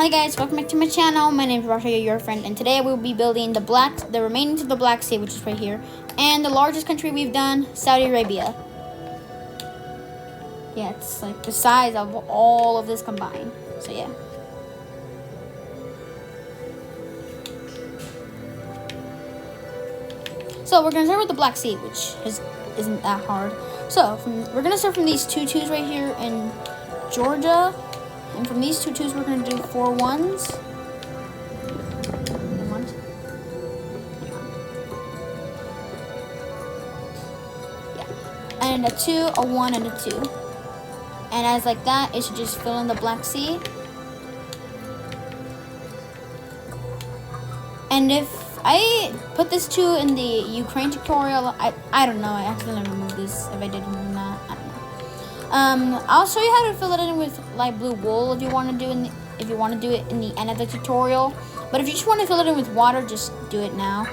Hi guys, welcome back to my channel. My name is Rasha, your friend, and today we will be building the remaining to the Black Sea, which is right here, and the largest country we've done, Saudi Arabia. Yeah, it's like the size of all of this combined. So yeah. So we're gonna start with the Black Sea, which isn't that hard. So we're gonna start from these two twos right here in Georgia. And from these two twos, we're going to do 4 ones. Yeah. And a 2, a 1, and a 2. And as like that, it should just fill in the Black Sea. And if I put this 2 in the Ukraine tutorial, I don't know. I accidentally removed this. If I did remove that, I don't know. I'll show you how to fill it in with light blue wool if you want to do it in the end of the tutorial. But if you just want to fill it in with water, just do it now.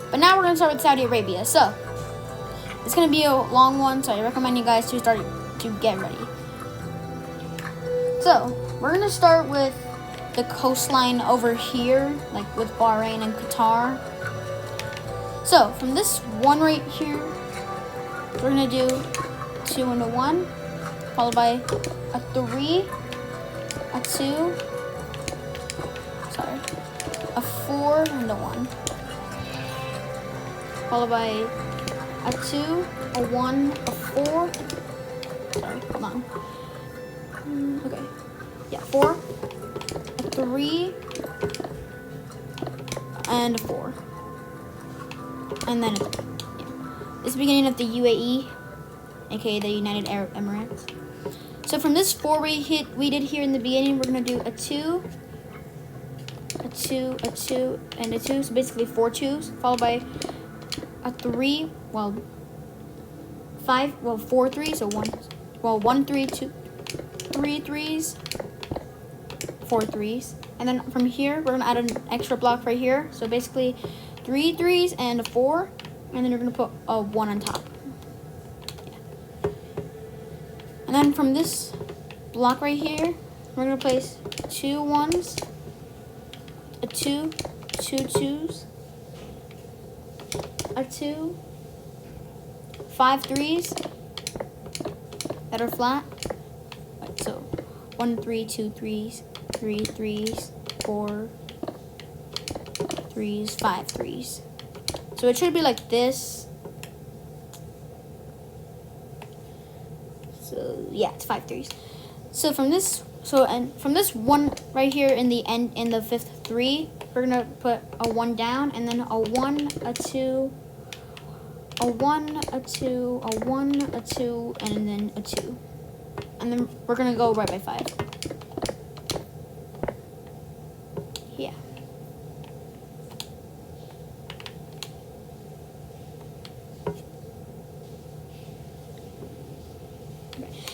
But now we're gonna start with Saudi Arabia. So it's gonna be a long one, so I recommend you guys to get ready. So we're gonna start with the coastline over here, like with Bahrain and Qatar. So from this one right here, we're gonna do 2 and a 1. Followed by a 3, a 2, a 4, and a 1. Followed by a 2, a 1, a 4. Sorry, hold on. Okay, yeah, 4, a 3, and a 4. And then, yeah. This is the beginning of the UAE, aka the United Arab Emirates. So from this 4 we did here in the beginning, we're gonna do a 2, a 2, a 2, and a 2. So basically 4 2s, followed by a 3. 4 3s. So 1 3 2 3 3s, 4 3s, and then from here we're gonna add an extra block right here. So basically 3 3s and a 4, and then you're gonna put a 1 on top. And then from this block right here, we're going to place 2 1s, a 2, 2 2s, a 2, 5 3s that are flat. Right, so 1 3 2 3s, 3 3s, 4 3s, 5 3s. So it should be like this. So yeah, it's 5 3s. So from this one right here in the end, in the 5th 3, we're gonna put a 1 down, and then a 1, a 2, a 1, a 2, a 1, a 2, and then a 2, and then we're gonna go right by 5. Yeah.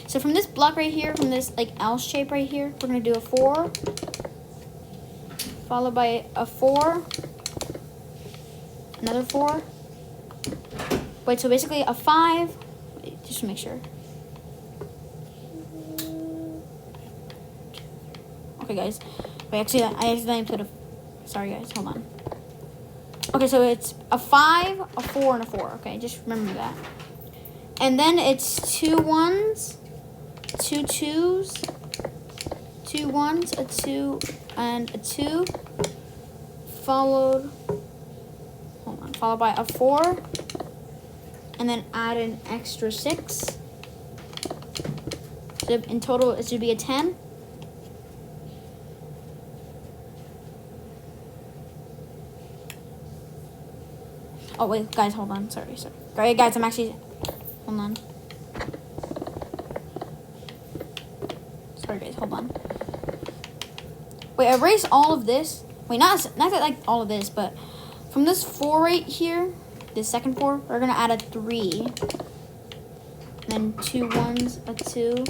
So from this block right here, from this like L shape right here, we're gonna do a 4, followed by a 4, another 4. Wait, so basically a 5. Wait, just to make sure. Okay, guys. Wait, actually, I accidentally put a. Sorry, guys. Hold on. Okay, so it's a 5, a 4, and a 4. Okay, just remember that. And then it's 2 1s. 2 2s, 2 1s, a 2, and a 2, followed by a 4, and then add an extra 6. So in total, it should be a 10. Oh wait, guys, hold on. Sorry. Alright, guys, I'm actually. Hold on. Sorry guys, hold on. Wait, erase all of this. Wait, not like all of this, but from this 4 right here, this second 4, we're gonna add a 3. And then 2 1s, a 2.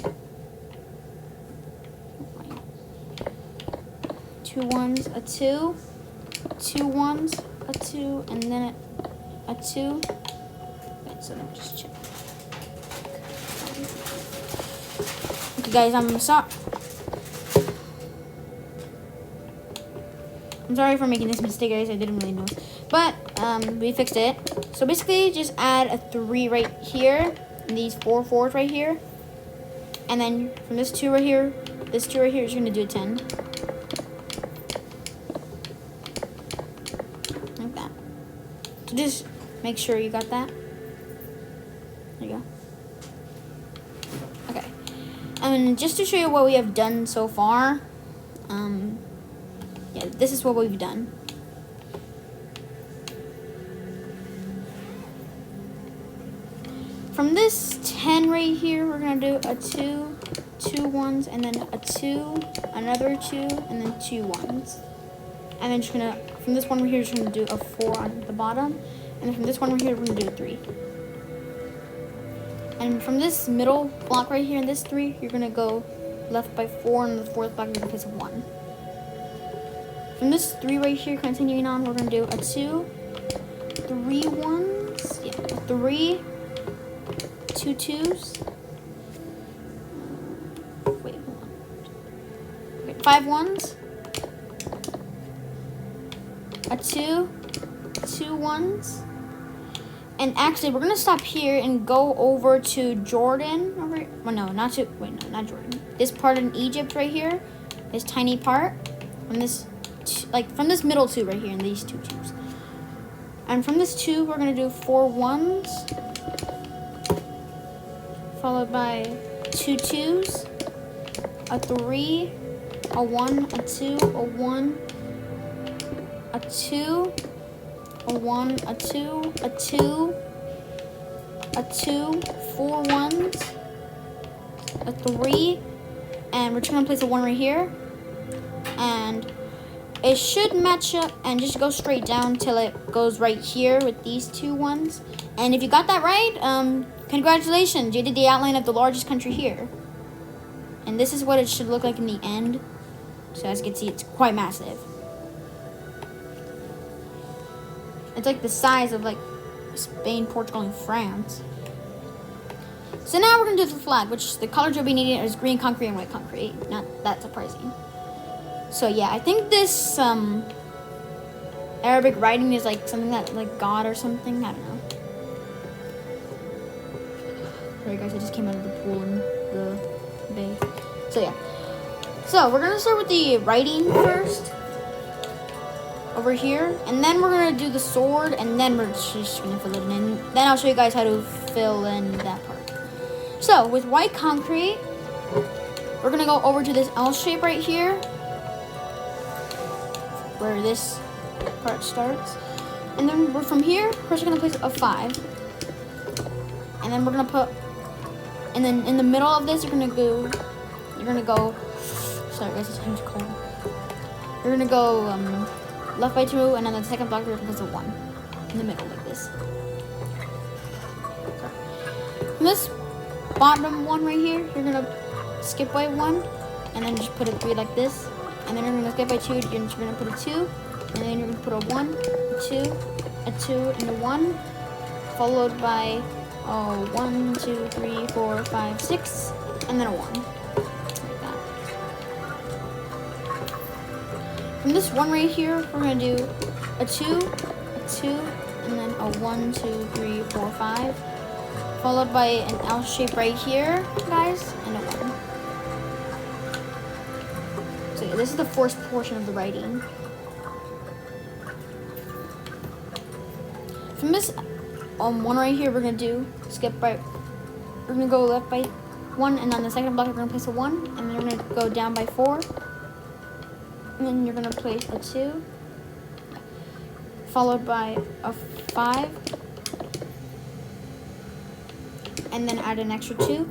2 1s, a 2. 2 1s, a 2, and then a 2. Wait, so let me just check. Okay, guys, I'm sorry. I'm sorry for making this mistake, guys. I didn't really know. But we fixed it. So basically, just add a 3 right here, and these 4 4s right here. And then from this 2 right here, this 2 right here, you're going to do a 10. Like that. So just make sure you got that. There you go. Okay. And just to show you what we have done so far, yeah, this is what we've done. From this 10 right here, we're gonna do a 2, 2 1s, and then a 2, another 2, and then 2 1s. And then just gonna, from this one right here, just gonna do a 4 on the bottom, and then from this one right here, we're gonna do a 3. And from this middle block right here, and this 3, you're gonna go left by 4, and the 4th block, you're gonna place a 1. From this 3 right here, continuing on, we're gonna do a 2, 3 1s, yeah, a 3, 2 2s, wait, hold on, okay, 5 1s, a 2, 2 1s, and actually we're gonna stop here and go over to Jordan, well no, not Jordan, this part in Egypt right here, this tiny part, from this, like from this middle 2 right here, and these 2 2s, and from this 2 we're gonna do 4 1s, followed by 2 2s, a 3, a 1, a 2, a 1, a 2, a 1, a 2, a 2, a 2, 4 1s, a 3, and we're just gonna place a 1 right here, and it should match up and just go straight down till it goes right here with these 2 1s. And if you got that right, congratulations, you did the outline of the largest country here. And this is what it should look like in the end. So as you can see, it's quite massive. It's like the size of like Spain, Portugal, and France. So now we're gonna do the flag, which the colors you'll be needing is green concrete and white concrete. Not that surprising. So yeah, I think this Arabic writing is like something that like God or something. I don't know. Sorry guys, I just came out of the pool in the bay. So yeah. So we're gonna start with the writing first. Over here, and then we're gonna do the sword, and then we're just gonna fill it in. Then I'll show you guys how to fill in that part. So with white concrete, we're gonna go over to this L shape right here, where this part starts, and then we're from here. We're just gonna place a 5, and then we're gonna put, and then in the middle of this, you're gonna go. Sorry guys, it's kind of cold. You're gonna go left by 2, and then the second block you're gonna place a 1 in the middle like this. From this bottom one right here, you're gonna skip by 1, and then just put a 3 like this, and then you're gonna skip by 2. You're gonna put a 2, and then you're gonna put a 1, a 2, a 2, and a 1, followed by 1, 2, 3, 4, 5, 6, and then a 1. From this one right here, we're gonna do a 2, a 2, and then a 1, 2, 3, 4, 5, followed by an L shape right here, guys, and a 1. So yeah, this is the first portion of the writing. From this one right here, we're gonna do we're gonna go left by 1, and on the second block, we're gonna place a 1, and then we're gonna go down by 4. And then you're gonna place a 2, followed by a 5, and then add an extra 2.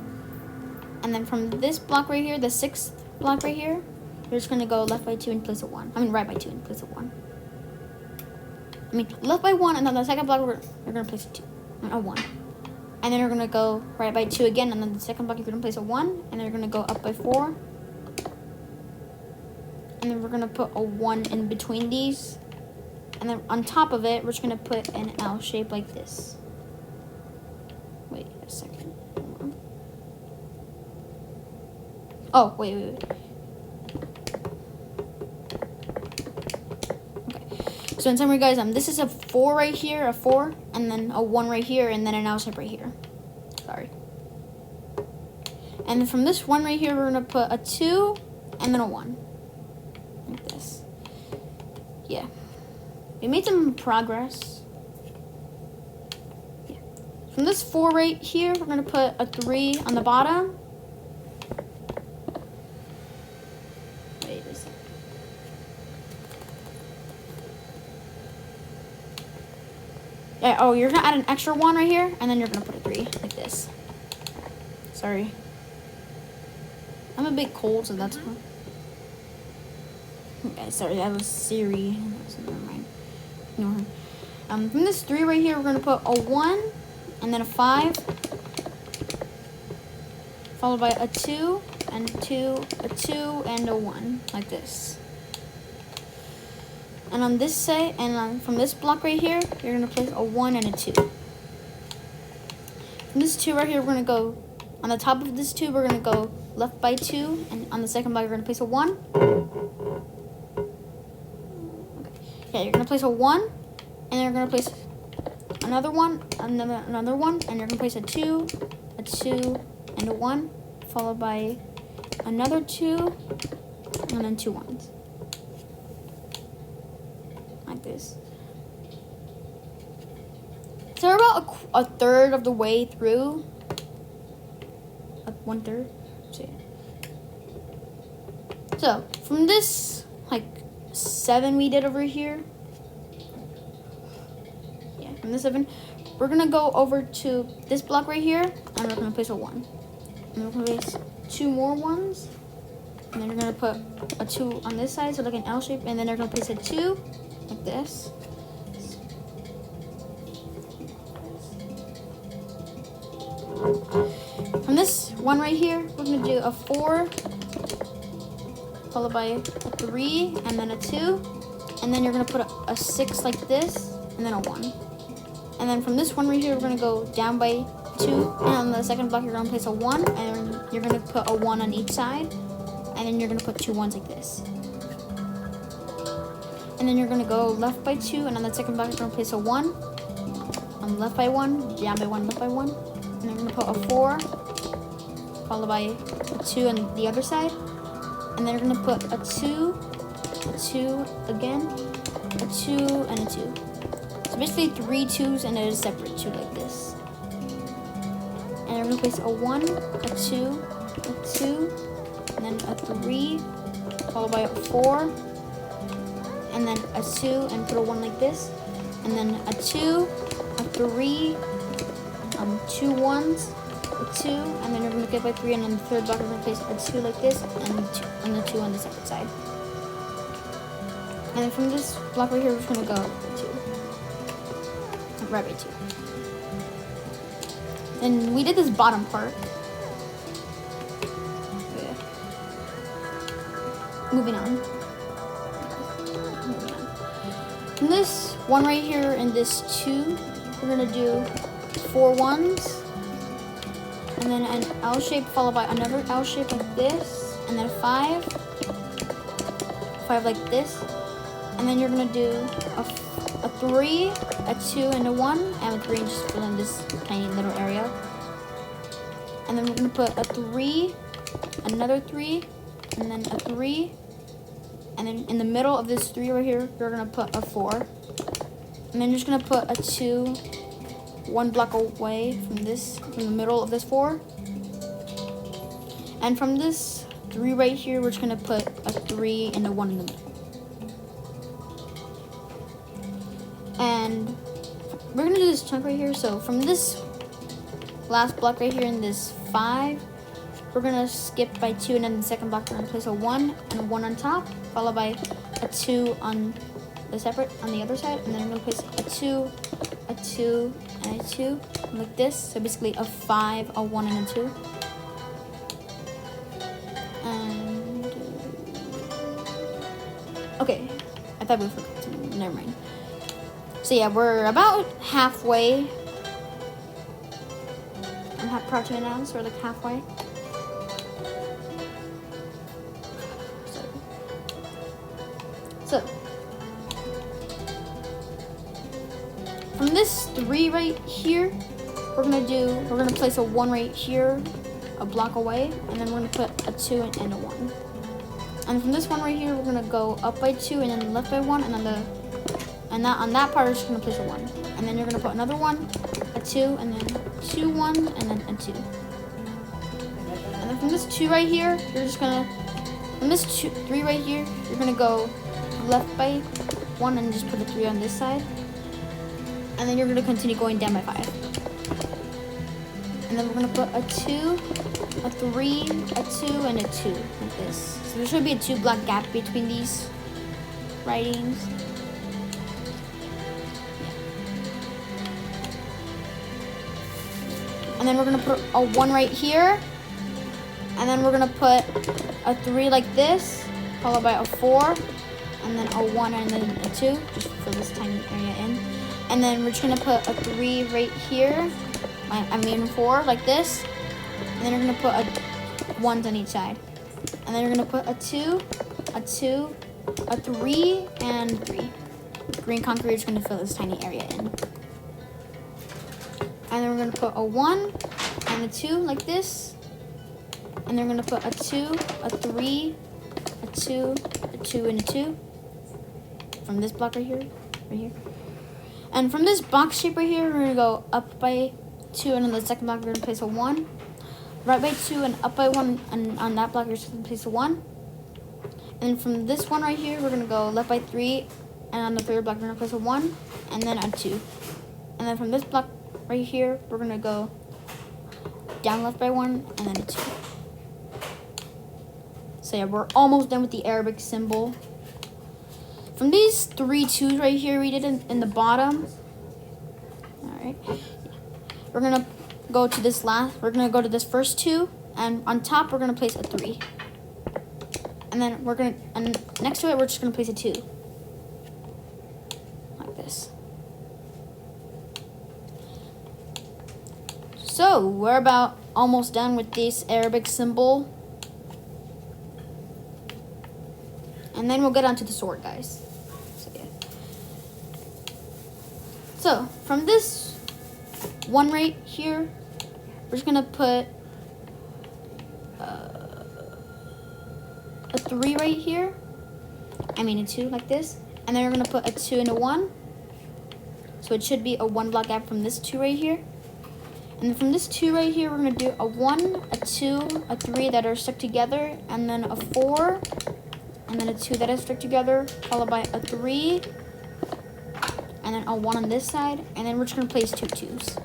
And then from this block right here, the 6th block right here, you're just gonna go left by 2 and place a 1. I mean right by 2 and place a 1. I mean left by 1, and then the second block you're gonna place a 1. And then you're gonna go right by 2 again, and then the second block you're gonna place a 1, and then you're gonna go up by 4. And then we're gonna put a 1 in between these, and then on top of it, we're just gonna put an L shape like this. Wait a second. Hold on. Oh, wait. So in summary, guys, this is a 4 right here, a 4, and then a 1 right here, and then an L shape right here. Sorry. And then from this 1 right here, we're gonna put a 2, and then a 1, like this. Yeah, we made some progress. Yeah. From this 4 right here, we're gonna put a 3 on the bottom. Wait a second. Yeah, oh, you're gonna add an extra 1 right here, and then you're gonna put a 3 like this. Sorry, I'm a bit cold, so that's why. Okay, sorry, that was Siri. So never mind. Ignore her. From this 3 right here, we're gonna put a 1, and then a 5, followed by a 2, and a 2, a 2, and a 1, like this. And on this side, and from this block right here, you're gonna place a 1 and a 2. From this 2 right here, we're gonna go on the top of this 2. We're gonna go left by 2, and on the second block, you're gonna place a 1. Okay, you're gonna place a 1, and then you're gonna place another 1, another 1, and you're gonna place a 2, and a 1, followed by another 2, and then 2 1s. Like this. So we're about a third of the way through. 1/3. So yeah. So from this like 7 we did over here. Yeah, from the 7, we're gonna go over to this block right here, and we're gonna place a 1. And we're gonna place 2 more 1s, and then you're gonna put a 2 on this side, so like an L shape, and then you're gonna place a 2 like this. From this 1 right here, we're gonna do a 4, followed by a 3, and then a 2, and then you're gonna put a 6 like this, and then a 1. And then from this 1 right here, we're gonna go down by 2, and on the second block, you're gonna place a 1, and you're gonna put a 1 on each side, and then you're gonna put 2 1s like this. And then you're gonna go left by 2, and on the second block, you're gonna place a 1, on left by 1, down by 1, left by 1, and you're gonna put a 4, followed by a 2 on the other side, and then you're gonna put a 2 again, a 2, and a 2. So basically 3 2s and a separate 2 like this. And you're gonna place a 1, a 2, a 2, and then a 3, followed by a 4, and then a 2, and put a 1 like this, and then a 2, a 3, 2 1s, a 2, and then you're gonna get by 3, and on the third block, you're gonna place a 2 like this, and the 2 on the separate side. And then from this block right here, we're just gonna go 2, right by 2. And we did this bottom part. Yeah. Moving on. From this 1 right here and this 2, we're gonna do 4 1s, and then an L shape followed by another L shape like this, and then a 5 like this, and then you're gonna do a 3, a 2, and a 1, and a 3 just fill in this tiny little area. And then we're gonna put a 3, another 3, and then a 3, and then in the middle of this 3 right here, you're gonna put a 4, and then you're just gonna put a 2, 1 block away from the middle of this 4. And from this 3 right here, we're just gonna put a 3 and a 1 in the middle. And we're gonna do this chunk right here. So from this last block right here in this 5, we're gonna skip by 2, and then the second block, we're gonna place a 1 and a 1 on top, followed by a 2 on the separate on the other side, and then we're gonna place a 2, a 2, and a 2 like this. So basically a 5, a 1, and a 2. And okay, I thought we forgot to. Never mind. So yeah, we're about halfway. I'm proud to announce we're like halfway. So this 3 right here, we're gonna place a 1 right here, a block away, and then we're gonna put a 2 and a 1. And from this one right here, we're gonna go up by 2 and then left by 1, and then on that part, we're just gonna place a 1. And then you're gonna put another 1, a 2, and then 2 1, and then a 2. And then from this 2 right here, you're just gonna, from this 3 right here, you're gonna go left by 1 and just put a 3 on this side. And then you're gonna continue going down by 5. And then we're gonna put a 2, a 3, a 2, and a 2, like this. So there should be a 2 block gap between these writings. And then we're gonna put a 1 right here. And then we're gonna put a 3 like this, followed by a 4, and then a 1 and then a 2, just fill this tiny area in. And then we're just gonna put a 3 right here, 4 like this. And then you're gonna put a 1 on each side. And then you're gonna put a 2, a 2, a 3, and 3. Green concrete is gonna fill this tiny area in. And then we're gonna put a 1 and a 2 like this. And then we're gonna put a 2, a 3, a 2, a 2, and a 2. From this block right here. And from this box shape right here, we're gonna go up by 2, and on the second block, we're gonna place a 1. Right by 2 and up by 1, and on that block, you're just gonna place a 1. And from this one right here, we're gonna go left by 3, and on the third block, we're gonna place a 1, and then a 2. And then from this block right here, we're gonna go down left by 1, and then a 2. So yeah, we're almost done with the Arabic symbol. From these 3 2s right here, we did in the bottom. All right, we're gonna go to this we're gonna go to this first 2, and on top we're gonna place a 3. And then and next to it, we're just gonna place a 2. Like this. So we're about almost done with this Arabic symbol. And then we'll get onto the sword, guys. So, yeah. So from this 1 right here, we're just gonna put a 3 right here. A 2 like this. And then we're gonna put a 2 and a 1. So it should be a 1 block gap from this 2 right here. And then from this 2 right here, we're gonna do a 1, a 2, a 3 that are stuck together, and then a 4, and then a 2 that is stuck together, followed by a 3, and then a 1 on this side, and then we're just gonna place 2 2s.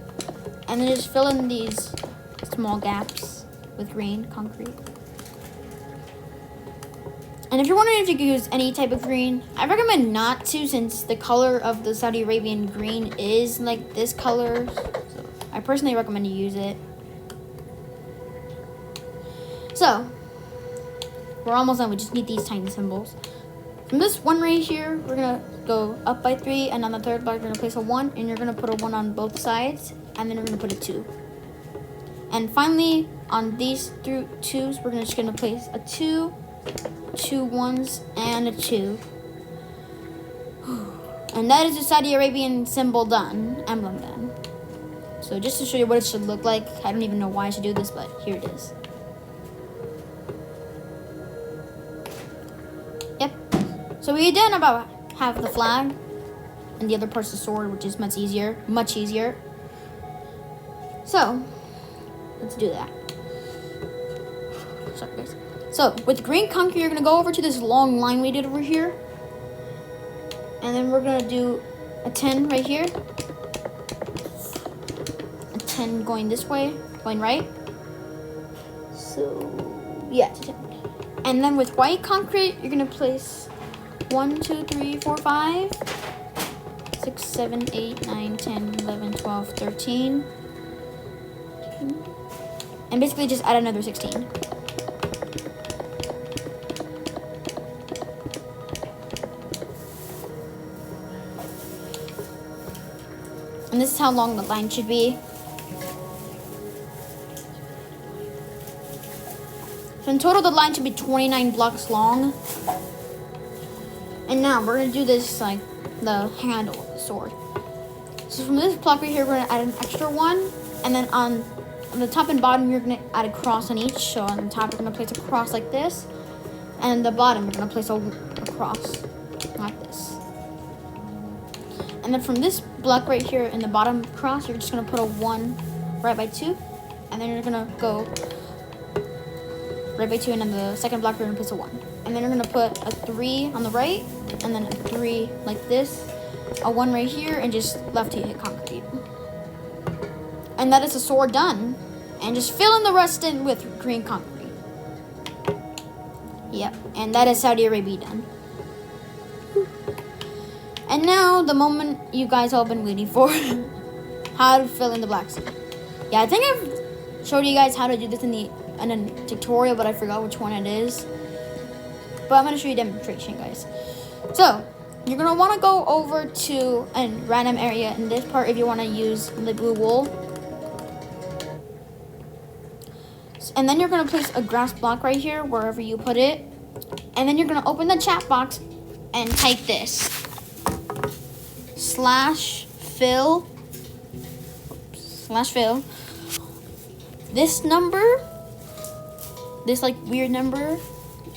And then just fill in these small gaps with green concrete. And if you're wondering if you could use any type of green, I recommend not to, since the color of the Saudi Arabian green is like this color. So I personally recommend you use it. So we're almost done. We just need these tiny symbols. From this 1 right here, we're gonna go up by 3, and on the third block, we're gonna place a 1, and you're gonna put a 1 on both sides, and then we're gonna put a 2. And finally, on these 2 2s, we're just gonna place a 2, 2 1s, and a 2. And that is the Saudi Arabian symbol done, emblem done. So just to show you what it should look like, I don't even know why I should do this, but here it is. Yep. So we done about half the flag, and the other part's the sword, which is much easier. So let's do that. Sorry, guys. So with green concrete, you're gonna go over to this long line we did over here, and then we're gonna do a 10 right here, a 10 going this way, going right. So yeah, it's a 10. And then with white concrete, you're gonna place 1, 2, 3, 4, 5, 6, 7, 8, 9, 10, 11, 12, 13. And basically just add another 16. And this is how long the line should be. So in total, the line should be 29 blocks long. And now we're gonna do this like the handle of the sword. So from this block right here, we're gonna add an extra one, and then on the top and bottom, you're gonna add a cross on each. So on the top, you're gonna place a cross like this, and on the bottom, you're gonna place a cross like this. And then from this block right here in the bottom cross, you're just gonna put a 1 right by 2, and then you're gonna go right by 2, and then the second block you're gonna place a 1, and then you're gonna put a 3 on the right, and then a 3 like this, a 1 right here, and just left to hit concrete. And that is the sword done. And just fill in the rest in with green concrete. Yep, and that is Saudi Arabia done. And now the moment you guys all been waiting for, how to fill in the Black Sea. Yeah, I think I've showed you guys how to do this in a tutorial, but I forgot which one it is. But I'm gonna show you a demonstration, guys. So you're gonna want to go over to a random area in this part if you want to use the blue wool. And then you're gonna place a grass block right here, wherever you put it. And then you're gonna open the chat box and type this. /fill. This number, this like weird number,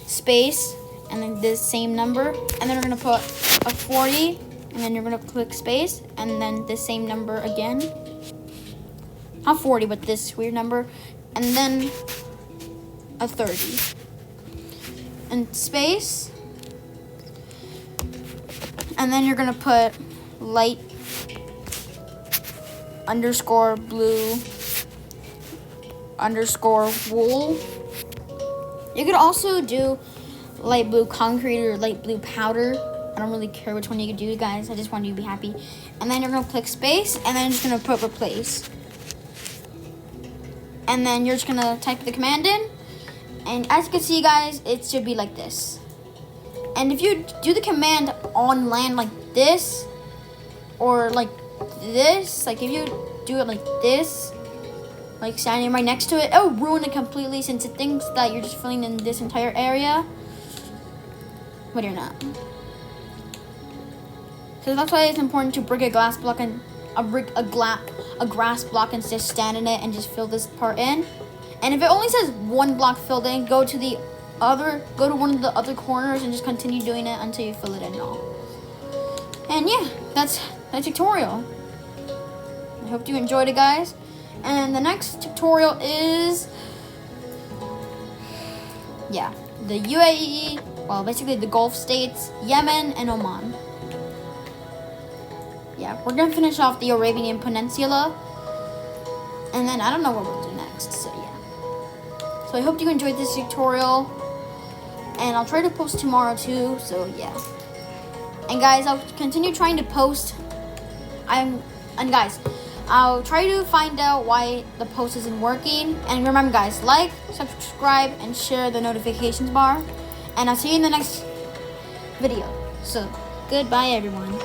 space, and then this same number. And then we're gonna put a 40, and then you're gonna click space, and then the same number again. Not 40, but this weird number. And then a 30. And space. And then you're gonna put light underscore blue underscore wool. You could also do light blue concrete or light blue powder. I don't really care which one you could do, guys. I just want you to be happy. And then you're gonna click space, and then you're just gonna put replace. And then you're just gonna type the command in, and as you can see, guys, it should be like this. And if you do the command on land like this, or like this, like if you do it like this, like standing right next to it, it'll ruin it completely since it thinks that you're just filling in this entire area, but you're not. So that's why it's important to break a glass block and a grass block and just stand in it and just fill this part in. And if it only says 1 block filled in, go to one of the other corners and just continue doing it until you fill it in all. And yeah, that's the tutorial. I hope you enjoyed it, guys. And the next tutorial is, yeah, the UAE, well, basically the Gulf states, Yemen, and Oman. Yeah, we're gonna finish off the Arabian Peninsula, and then I don't know what we'll do next, so yeah. So I hope you enjoyed this tutorial, and I'll try to post tomorrow too, so yeah. And guys, I'll continue trying to post, guys, I'll try to find out why the post isn't working, and remember guys, like, subscribe, and share the notifications bar, and I'll see you in the next video. So, goodbye everyone.